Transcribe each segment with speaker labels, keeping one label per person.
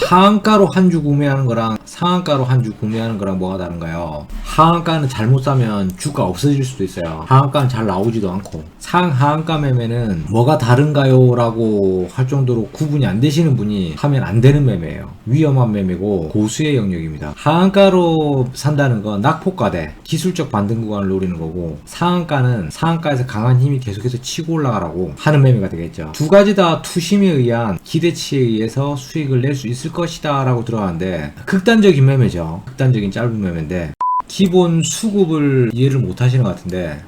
Speaker 1: 하한가로 한 주 구매하는 거랑 상한가로 한 주 구매하는 거랑 뭐가 다른가요? 하한가는 잘못 사면 주가 없어질 수도 있어요. 하한가는 잘 나오지도 않고. 상하한가 매매는 뭐가 다른가요? 라고 할 정도로 구분이 안 되시는 분이 하면 안 되는 매매예요. 위험한 매매고 고수의 영역입니다. 하한가로 산다는 건 낙폭과대, 기술적 반등 구간을 노리는 거고, 상한가는 상한가에서 강한 힘이 계속해서 치고 올라가라고 하는 매매가 되겠죠. 두 가지 다 투심에 의한 기대치에 의해서 수익을 낼 수 있을 것이다 라고 들어가는데, 극단적인 매매죠. 극단적인 짧은 매매인데 기본 수급을 이해를 못 하시는 것 같은데,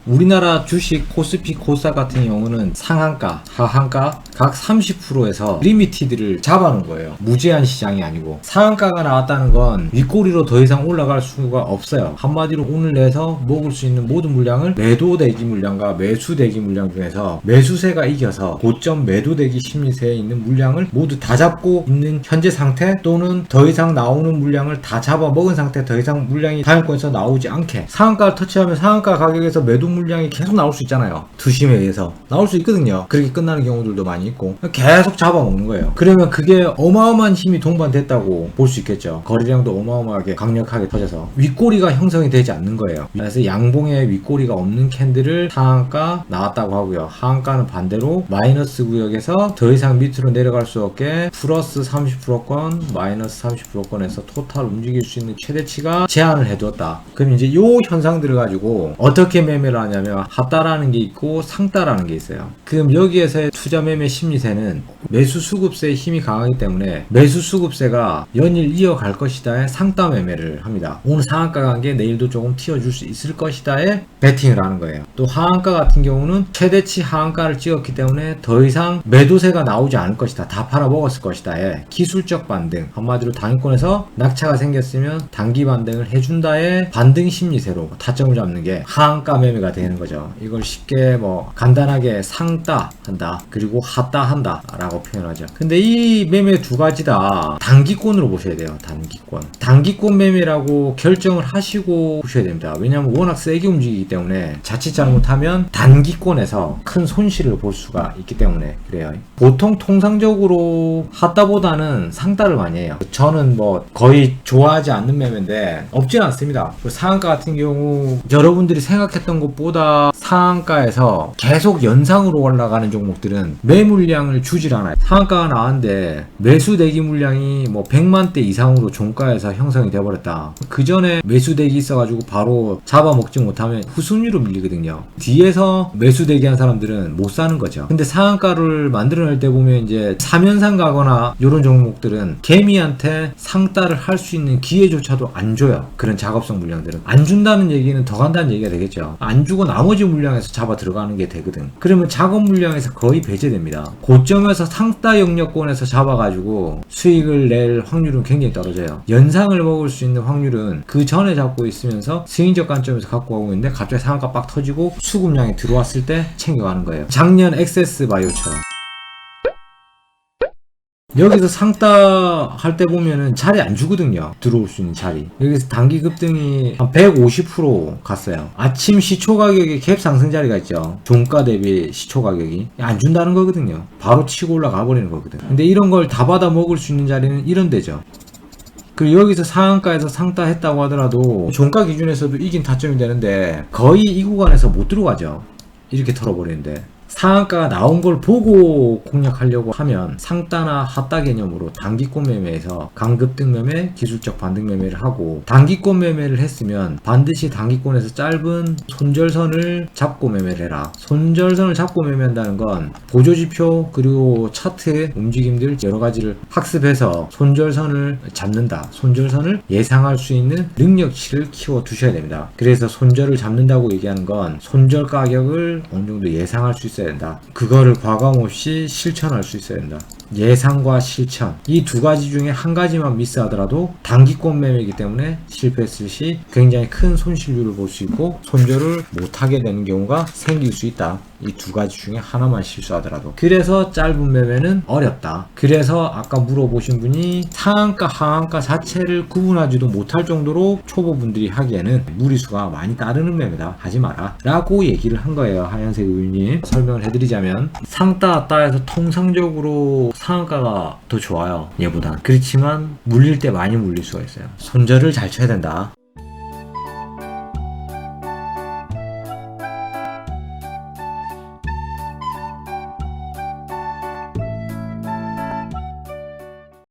Speaker 1: 우리나라 주식 코스피 코스닥 같은 경우는 상한가, 하한가 각 30%에서 리미티드를 잡아놓은 거예요. 무제한 시장이 아니고. 상한가가 나왔다는 건 윗꼬리로 더 이상 올라갈 수가 없어요. 한마디로 오늘 내서 먹을 수 있는 모든 물량을 매도 대기 물량과 매수 대기 물량 중에서 매수세가 이겨서 고점 매도 대기 심리세에 있는 물량을 모두 다 잡고 있는 현재 상태, 또는 더 이상 나오는 물량을 다 잡아 먹은 상태, 더 이상 물량이 다음권에서 나오지 않게. 상한가를 터치하면 상한가 가격에서 매도 물량이 계속 나올 수 있잖아요. 투심에 의해서 나올 수 있거든요. 그렇게 끝나는 경우들도 많이 있고, 계속 잡아먹는 거예요. 그러면 그게 어마어마한 힘이 동반됐다고 볼 수 있겠죠. 거래량도 어마어마하게 강력하게 터져서 윗꼬리가 형성이 되지 않는 거예요. 그래서 양봉에 윗꼬리가 없는 캔들을 상한가 나왔다고 하고요. 하한가는 반대로 마이너스 구역에서 더 이상 밑으로 내려갈 수 없게 플러스 30%권, 마이너스 30%권에서 토탈 움직일 수 있는 최대치가 제한을 해두었다. 그럼 이제 요 현상들을 가지고 어떻게 매매를 하냐면, 하따라는 게 있고 상따라는 게 있어요. 그럼 여기에서의 투자 매매 심리세는 매수 수급세의 힘이 강하기 때문에 매수 수급세가 연일 이어갈 것이다의 상따 매매를 합니다. 오늘 상한가 간 게 내일도 조금 튀어줄 수 있을 것이다의 베팅을 하는 거예요. 또 하한가 같은 경우는 최대치 하한가를 찍었기 때문에 더 이상 매도세가 나오지 않을 것이다, 다 팔아먹었을 것이다의 기술적 반등, 한마디로 당위권에서 낙차가 생겼으면 단기 반등을 해준다의 반등 심리세로 타점을 잡는 게 하한가 매매가 되는 거죠. 이걸 쉽게 간단하게 상따 한다, 그리고 하따 한다 라고 표현하죠. 근데 이 매매 두 가지 다 단기권으로 보셔야 돼요. 단기권 매매라고 결정을 하시고 보셔야 됩니다. 왜냐하면 워낙 세게 움직이기 때문에 자칫 잘못하면 단기권에서 큰 손실을 볼 수가 있기 때문에 그래요. 보통 통상적으로 하따보다는 상따를 많이 해요. 저는 거의 좋아하지 않는 매매인데 없지는 않습니다. 상한가 같은 경우 여러분들이 생각했던 것보다 상한가에서 계속 연상으로 올라가는 종목들은 매물량을 주질 않아요. 상한가가 나왔는데 매수 대기 물량이 100만대 이상으로 종가에서 형성이 되어버렸다. 그 전에 매수 대기 있어가지고 바로 잡아먹지 못하면 후순위로 밀리거든요. 뒤에서 매수 대기한 사람들은 못 사는 거죠. 근데 상한가를 만들어낼 때 보면 이제 3연상 가거나 이런 종목들은 개미한테 상따를 할 수 있는 기회조차도 안 줘요. 그런 작업성 물량들은 안 준다는 얘기는 더 간다는 얘기가 되겠죠. 안 주고 나머지 물량에서 잡아 들어가는 게 되거든. 그러면 작업 물량에서 거의 배제됩니다. 고점에서 상따 영역권에서 잡아가지고 수익을 낼 확률은 굉장히 떨어져요. 연상을 먹을 수 있는 확률은 그 전에 잡고 있으면서 스윙적 관점에서 갖고 가고 있는데 갑자기 상한가 빡 터지고 수급량이 들어왔을 때 챙겨가는 거예요. 작년 액세스 바이오처럼. 여기서 상따 할 때 보면은 자리 안 주거든요. 들어올 수 있는 자리. 여기서 단기 급등이 한 150% 갔어요. 아침 시초 가격에 갭 상승 자리가 있죠. 종가 대비 시초 가격이 안 준다는 거거든요. 바로 치고 올라가 버리는 거거든. 근데 이런 걸 다 받아 먹을 수 있는 자리는 이런 데죠. 그리고 여기서 상한가에서 상따 했다고 하더라도 종가 기준에서도 이긴 타점이 되는데 거의 이 구간에서 못 들어가죠. 이렇게 털어버리는데. 상한가가 나온 걸 보고 공략하려고 하면 상따나 하따 개념으로 단기권 매매에서 강급등 매매, 기술적 반등 매매를 하고, 단기권 매매를 했으면 반드시 단기권에서 짧은 손절선을 잡고 매매를 해라. 손절선을 잡고 매매한다는 건 보조지표 그리고 차트 움직임들 여러 가지를 학습해서 손절선을 잡는다. 손절선을 예상할 수 있는 능력치를 키워 두셔야 됩니다. 그래서 손절을 잡는다고 얘기하는 건 손절 가격을 어느 정도 예상할 수 있어야 된다. 그거를 과감 없이 실천할 수 있어야 된다. 예상과 실천, 이 두 가지 중에 한 가지만 미스하더라도 단기권 매매이기 때문에 실패했을 시 굉장히 큰 손실률을 볼 수 있고 손절을 못하게 되는 경우가 생길 수 있다. 이 두 가지 중에 하나만 실수하더라도. 그래서 짧은 매매는 어렵다. 그래서 아까 물어보신 분이 상한가 하한가 자체를 구분하지도 못할 정도로 초보분들이 하기에는 무리수가 많이 따르는 매매다, 하지 마라 라고 얘기를 한 거예요. 하얀색 우유님. 설명을 해드리자면 상따 따에서 통상적으로 상한가가 더 좋아요, 얘보단. 그렇지만 물릴 때 많이 물릴 수가 있어요. 손절을 잘 쳐야 된다.